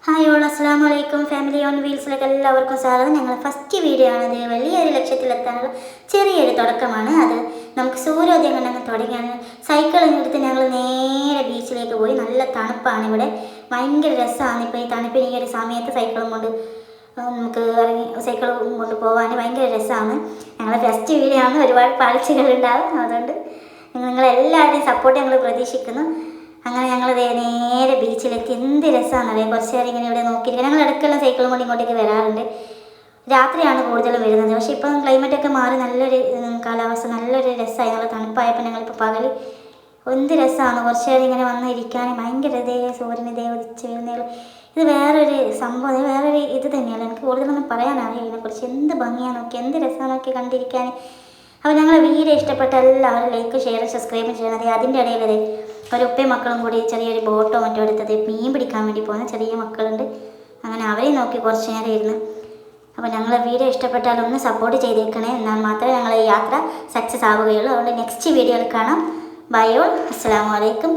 Hi all, അസ്സാം വലൈക്കും. Family on വീൽസിലേക്ക് എല്ലാവർക്കും സ്വാഗതം. ഞങ്ങൾ ഫസ്റ്റ് വീഡിയോ ആണിത്. വലിയൊരു ലക്ഷ്യത്തിലെത്താനുള്ള ചെറിയൊരു തുടക്കമാണ് അത്. നമുക്ക് സൂര്യോദയം കണ്ടങ്ങ് തുടങ്ങിയാണ്. സൈക്കിളിൽ എടുത്ത് ഞങ്ങൾ നേരെ ബീച്ചിലേക്ക് പോയി. നല്ല തണുപ്പാണ് ഇവിടെ, ഭയങ്കര രസമാണ്. ഇപ്പോൾ ഈ തണുപ്പിന് ഈ ഒരു സമയത്ത് സൈക്കിളും കൊണ്ട് നമുക്ക് ഇറങ്ങി സൈക്കിളും കൊണ്ട് പോകാൻ ഭയങ്കര രസമാണ്. ഞങ്ങൾ ഫസ്റ്റ് വീഡിയോ ആണ്, ഒരുപാട് പാഴ്ചകളുണ്ടാവും. അതുകൊണ്ട് നിങ്ങളെല്ലാവരുടെയും സപ്പോർട്ട് ഞങ്ങൾ പ്രതീക്ഷിക്കുന്നു. അങ്ങനെ ഞങ്ങൾ നേരെ ബീച്ചിലെത്തി. എന്ത് രസമാണെന്നറിയാം. കുറച്ച് നേരം ഇങ്ങനെ ഇവിടെ നോക്കിയിരിക്കുക. ഞങ്ങൾ ഇടയ്ക്കെല്ലാം സൈക്കിളും കൊണ്ട് ഇങ്ങോട്ടേക്ക് വരാറുണ്ട്. രാത്രിയാണ് കൂടുതലും വരുന്നത്. പക്ഷേ ഇപ്പം ക്ലൈമറ്റൊക്കെ മാറി നല്ലൊരു കാലാവസ്ഥ, നല്ലൊരു രസമായി. നല്ല തണുപ്പായപ്പോൾ ഞങ്ങളിപ്പോൾ പകൽ എന്ത് രസമാണ് കുറച്ച് നേരം ഇങ്ങനെ വന്നിരിക്കാൻ. ഭയങ്കര സൂര്യന് ഉദിച്ച് വരുന്നേലും ഇത് വേറൊരു സംഭവം, വേറൊരു ഇത് തന്നെയാണ്. എനിക്ക് കൂടുതലൊന്നും പറയാനറിയാം ഇതിനെക്കുറിച്ച്. എന്ത് ഭംഗിയാണ് നോക്കി, എന്ത് രസമാണൊക്കെ കണ്ടിരിക്കാൻ. അപ്പോൾ ഞങ്ങളെ വീഡിയോ ഇഷ്ടപ്പെട്ട എല്ലാവരും ലൈക്ക്, ഷെയർ, സബ്സ്ക്രൈബ് ചെയ്യണത്. അതിൻ്റെ ഇടയിൽ ഒരു ഉപ്പയും മക്കളും കൂടി ചെറിയൊരു ബോട്ടോ മറ്റോ എടുത്തത് മീൻ പിടിക്കാൻ വേണ്ടി പോകുന്ന ചെറിയ മക്കളുണ്ട്. അങ്ങനെ അവരെ നോക്കി കുറച്ച് നേരം ഇരുന്ന്. അപ്പോൾ ഞങ്ങളെ വീഡിയോ ഇഷ്ടപ്പെട്ടാൽ ഒന്ന് സപ്പോർട്ട് ചെയ്തേക്കണേ. എന്നാൽ മാത്രമേ ഞങ്ങളെ യാത്ര സക്സസ് ആവുകയുള്ളൂ. അതുകൊണ്ട് നെക്സ്റ്റ് വീഡിയോയിൽ കാണാം. ബൈ ഓൾ, അസ്സലാമു അലൈക്കും.